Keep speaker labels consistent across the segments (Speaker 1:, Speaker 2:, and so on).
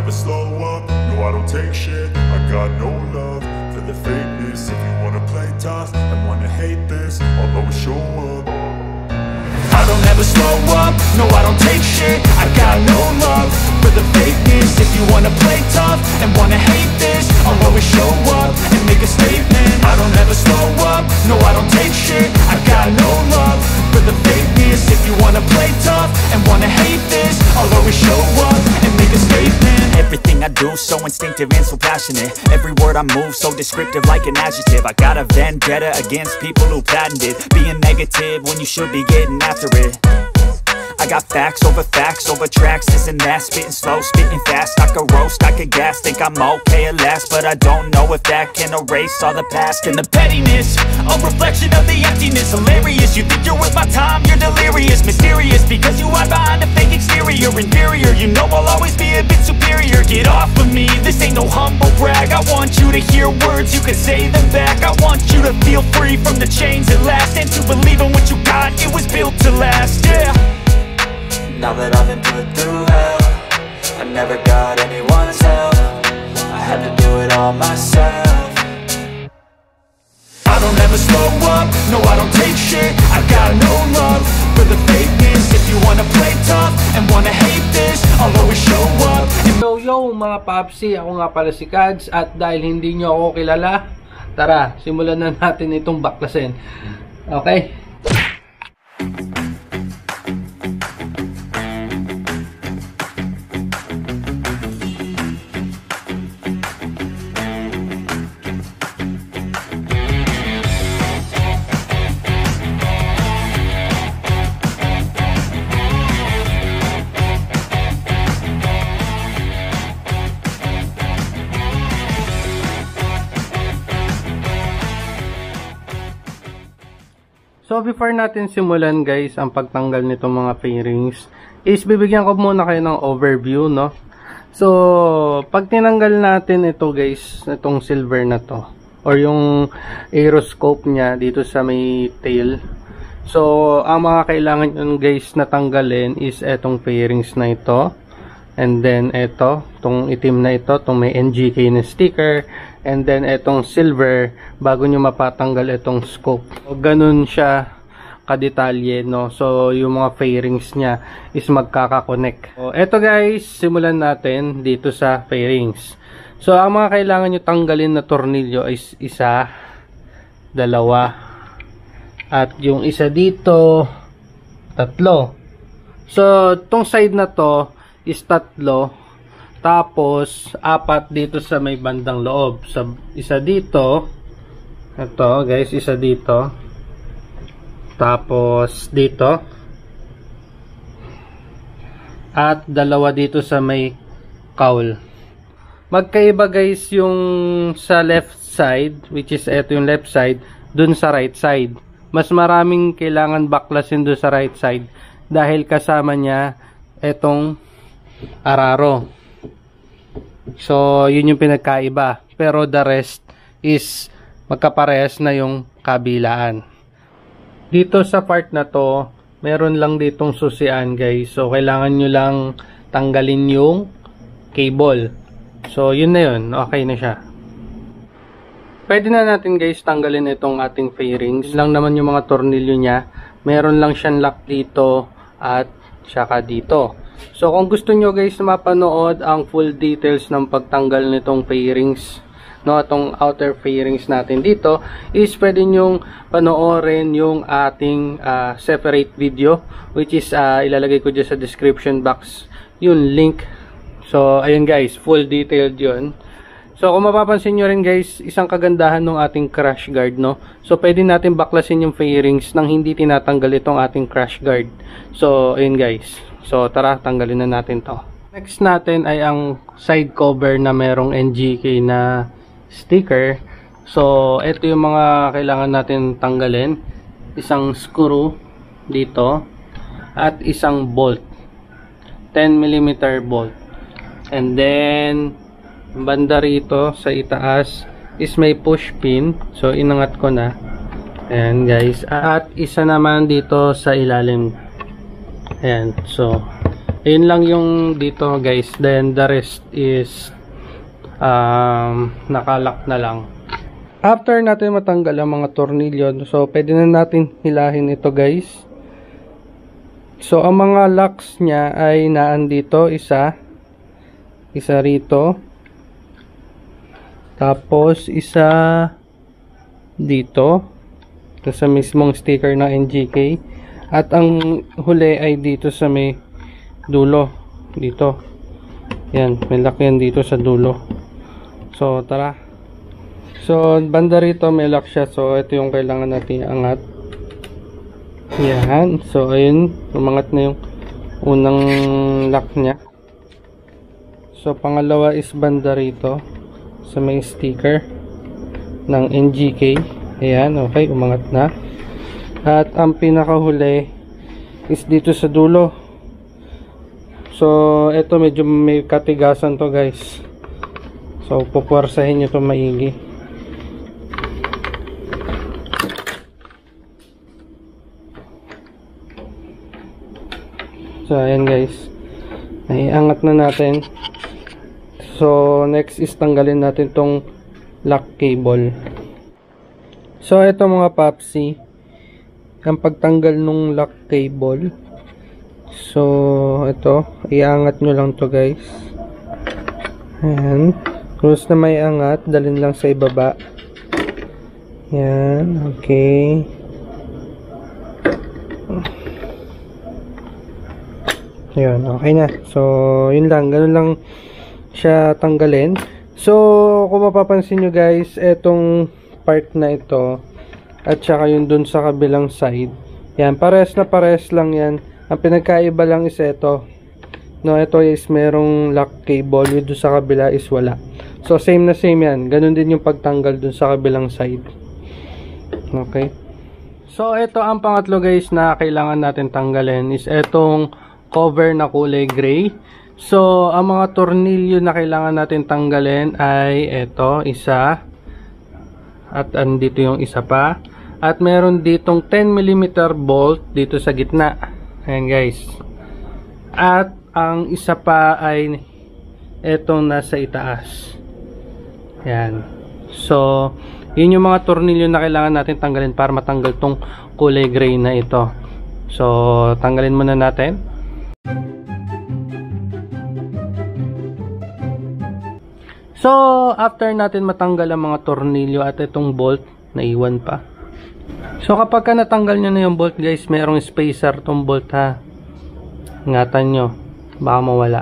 Speaker 1: never slow up, no I don't take shit. I got no love for the fakeness. If you wanna play tough and wanna hate this, I'll always show up. I don't ever slow up, no I don't take shit. I got no love for the fakeness. If you wanna play tough and wanna hate this, I'll always show up and make a statement. I don't ever slow up, no I don't take shit. I got no love for the fakeness. If you wanna play tough and wanna hate this, I'll always show up and make a statement.
Speaker 2: Everything I do so instinctive and so passionate. Every word I move so descriptive like an adjective. I got a vendetta against people who patented being negative when you should be getting after it. I got facts over tracks, this and that. Spitting slow, spitting fast. I could roast, I could gas. Think I'm okay at last, but I don't know if that can erase all the past. And the pettiness, a reflection of the emptiness. Hilarious, you think you're worth my time, you're delirious. Mysterious, because you hide behind a fake exterior. Inferior, you know I'll always be a bit superior. Get off of me, this ain't no humble brag. I want you to hear words, you can say them back. I want you to feel free from the chains at last, and to believe in what you got, it was built to last, yeah.
Speaker 3: Now that I've been put through hell, I never got anyone's help. I had to do it all myself.
Speaker 1: I don't ever slow up, no I don't take shit. I got no love for the fakeness. If you wanna play tough and wanna hate this, I'll always show up.
Speaker 4: Yo mga papsi, ako nga pala si Kads. At dahil hindi nyo ako kilala, tara, simulan na natin itong baklasin. Okay? So before natin simulan guys ang pagtanggal nitong mga fairings, is bibigyan ko muna kayo ng overview, no? So pag tinanggal natin ito guys, itong silver na to, or yung aeroscope nya dito sa may tail, so ang mga kailangan yun guys na tanggalin is etong fairings na ito, and then ito, itong itim na ito, itong may NGK na sticker, and then etong silver bago nyo mapatanggal itong scope. So, ganun siya kadetalye, no? So yung mga fairings nya is magkaka-connect. So eto guys, simulan natin dito sa fairings. So ang mga kailangan nyo tanggalin na tornilyo is isa, dalawa, at yung isa dito, tatlo. So tong side na to is tatlo, tapos apat dito sa may bandang loob. So isa dito, ito guys, isa dito, tapos dito, at dalawa dito sa may cowl. Magkaiba guys yung sa left side, which is ito yung left side, dun sa right side. Mas maraming kailangan baklasin dun sa right side dahil kasama niya etong araro. So yun yung pinagkaiba, pero the rest is magkaparehas na yung kabilaan. Dito sa part na to, meron lang ditong susian guys. So kailangan nyo lang tanggalin yung cable. So yun na yun, okay na siya. Pwede na natin guys tanggalin itong ating fairings. Lang naman yung mga tornilyo nya. Meron lang siyang lock dito at saka dito. So kung gusto nyo guys na mapanood ang full details ng pagtanggal nitong fairings, no, itong outer fairings natin dito, is pwede nyong panoorin yung ating separate video, which is ilalagay ko dyan sa description box yung link. So ayun guys, full detailed yun. So kung mapapansin nyo rin guys, isang kagandahan ng ating crash guard, no? So pwede natin baklasin yung fairings nang hindi tinatanggal itong ating crash guard. So ayun guys, so tara, tanggalin na natin to. Next natin ay ang side cover na merong NGK na sticker. So ito yung mga kailangan natin tanggalin. Isang screw dito at isang bolt, 10mm bolt. And then banda rito sa itaas is may push pin. So inangat ko na. Ayan guys. At isa naman dito sa ilalim. Ayan. So Ayun lang yung dito guys, then the rest is nakalock na lang. After natin matanggal ang mga tornilyo, so pwede na natin hilahin ito guys. So ang mga locks niya ay naandito, isa rito, tapos isa dito, ito sa mismong sticker ng NGK, at ang huli ay dito sa may dulo, dito. Yan, may lock yan dito sa dulo. So tara. So banda rito may lock siya, so ito yung kailangan natin iangat. Yan, so ayun, umangat na yung unang lock nya. So pangalawa is banda rito sa may sticker ng NGK. Ayan, okay, umangat na. At ang pinakahuli is dito sa dulo. So ito medyo may katigasan to guys, so pupuwersahin nyo ito maigi. So ayan guys, naiangat na natin. So next is tanggalin natin tong lock cable. So ito mga papsi, ang pagtanggal nung lock cable. So ito, iangat nyo lang to guys. Ayan, close na may angat, dalhin lang sa ibaba. Yan, okay. Yun, okay na. So yun lang, ganun lang siya tanggalin. So kung mapapansin nyo guys, etong part na ito at saka yung dun sa kabilang side, yan, pares na pares lang yan. Ang pinagkaiba lang is ito, no, ito is merong lock cable, yung dun sa kabila is wala. So same na same yan, ganun din yung pagtanggal dun sa kabilang side. Okay, so ito ang pangatlo guys na kailangan natin tanggalin is etong cover na kulay gray. So ang mga tornilyo na kailangan natin tanggalin ay ito, isa, at andito yung isa pa, at meron ditong 10mm bolt dito sa gitna. Ayan guys, at ang isa pa ay etong nasa itaas. Ayan, so yun yung mga tornilyo na kailangan natin tanggalin para matanggal tong kulay gray na ito. So tanggalin muna natin. So after natin matanggal ang mga tornilyo at itong bolt, naiwan pa. So kapag ka natanggal nyo na yung bolt guys, merong spacer tong bolt ha. Ingatan nyo, baka mawala.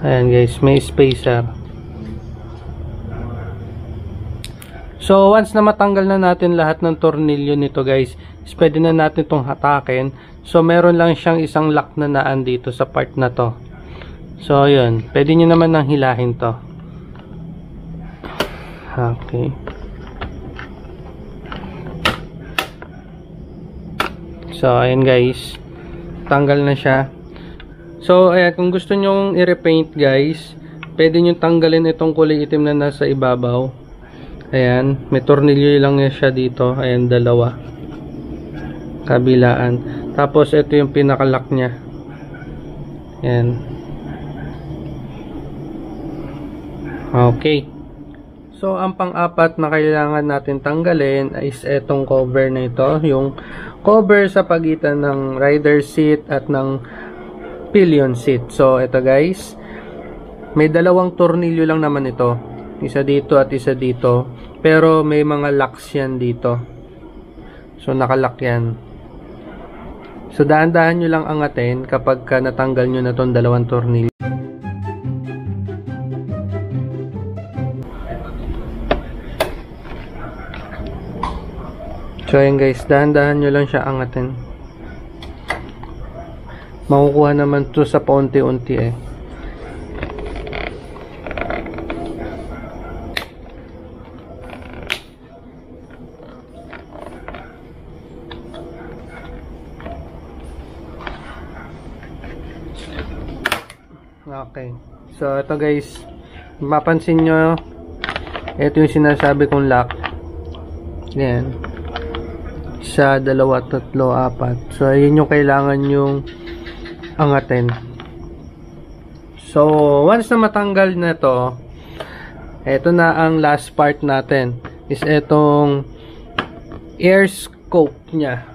Speaker 4: Ayan guys, may spacer. So once na matanggal na natin lahat ng tornilyo nito guys, pwede na natin itong hatakin. So meron lang siyang isang lock na naan dito sa part na to. So yun, pwede nyo naman nang hilahin to. Okay. So ayan guys, tanggal na siya. So ayan, kung gusto nyong i-repaint guys, pwede nyo tanggalin itong kulay itim na nasa ibabaw. Ayan, may tornilyo lang siya dito. Ayan, dalawa, kabilaan. Tapos ito yung pinaka-lock nya. Ayan. Okay. So ang pang-apat na kailangan natin tanggalin is etong cover na ito, yung cover sa pagitan ng rider seat at ng pillion seat. So ito guys, may dalawang tornilyo lang naman ito, isa dito at isa dito, pero may mga locks yan dito. So nakalock yan. So dahan-dahan nyo lang angatin kapag natanggal nyo na tong dalawang tornilyo. So ayan guys, dahan-dahan nyo lang siya angatin. Makukuha naman to sa paunti-unti eh. Okay. So ito guys, mapansin nyo, ito yung sinasabi kong lock. Yan. Isa, dalawa, tatlo, apat. So ayun yung kailangan yung angatin. So, once na matanggal na to, eto na ang last part natin. Is etong air scope niya.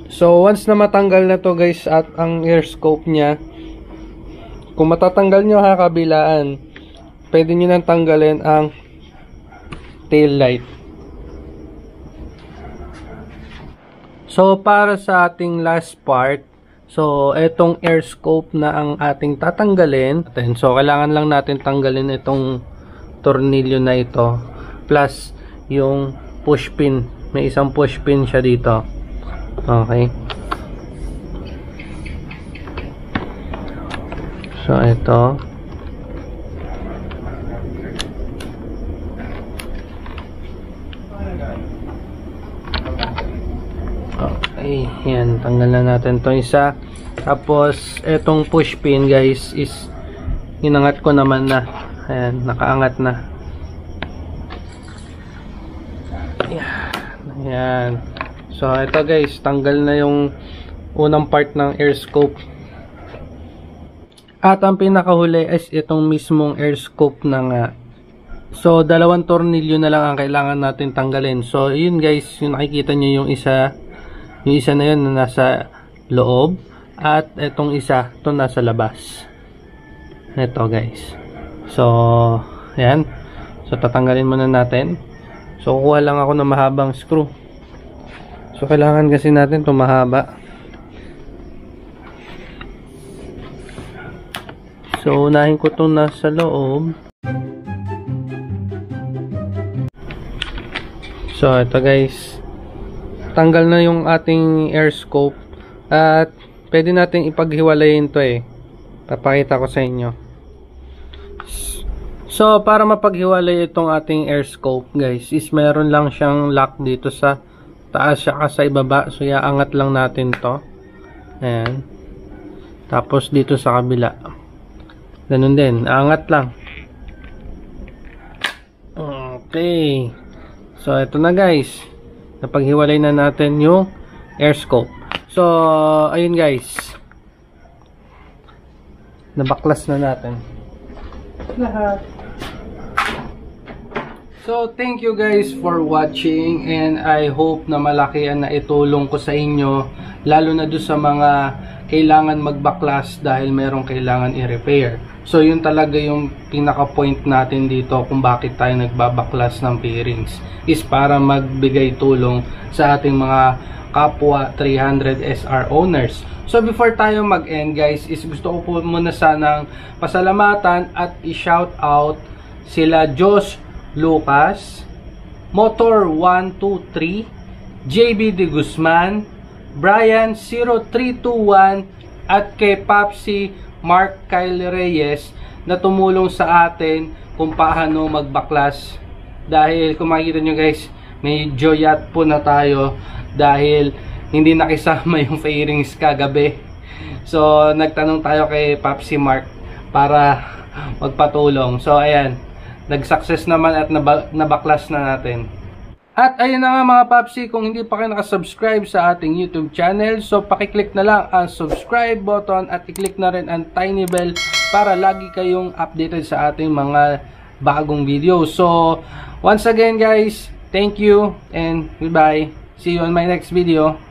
Speaker 4: So, once na matanggal na to guys at ang air scope niya, kung matatanggal nyo kabilaan, pwede nyo nang tanggalin ang tail light. So, para sa ating last part, so, etong air scope na ang ating tatanggalin. So, kailangan lang natin tanggalin itong tornilyo na ito. Plus, yung push pin. May isang push pin siya dito. Okay. So, ito. Okay, yan, tanggal na natin itong isa. Tapos, etong push pin guys is inangat ko naman na. Ayan, nakaangat na. Ayan. So, ito guys, tanggal na yung unang part ng air scope. At ang pinakahuli is itong mismong air scope na nga. So, dalawang tornilyo na lang ang kailangan natin tanggalin. So, yun guys, yung nakikita nyo yung isa na yun na nasa loob at itong isa ito nasa labas. Ito guys. So ayan. So tatanggalin muna natin. So kukuha lang ako ng mahabang screw. So kailangan kasi natin ito mahaba. So unahin ko itong nasa loob. So ito guys, tanggal na yung ating air scope at pwede natin ipaghiwalayin to eh. Papakita ko sa inyo. So para mapaghiwalay itong ating air scope guys is meron lang siyang lock dito sa taas saka sa ibaba. So iaangat lang natin to. Ayan. Tapos dito sa kabila. Ganun din. Aangat lang. Okay. So ito na guys. Napaghiwalay na natin yung air scope. So, ayun guys. Nabaklas na natin lahat. So, thank you guys for watching and I hope na malaki ang naitulong ko sa inyo, lalo na doon sa mga kailangan magbaklas dahil merong kailangan i-repair. So, yun talaga yung pinaka-point natin dito kung bakit tayo nagbabaklas ng bearings, is para magbigay tulong sa ating mga kapwa 300 SR owners. So before tayo mag-end guys, is gusto ko po muna sanang pasalamatan at i-shout out sila Josh Lucas, Motor 123, JB De Guzman, Brian 0321 at kay Papsi Mark Kyle Reyes na tumulong sa atin kung paano magbaklas. Dahil kung makikita nyo guys, medyo yat po na tayo dahil hindi nakisama yung fairings kagabi. So nagtanong tayo kay Papsi Mark para magpatulong. So ayan, nag-success naman at nabaklas na natin. At ayun na nga mga Papsi, kung hindi pa kayo nakasubscribe sa ating YouTube channel, so pakiclick na lang ang subscribe button at i-click na rin ang tiny bell para lagi kayong updated sa ating mga bagong video. So once again guys, thank you and goodbye. See you on my next video.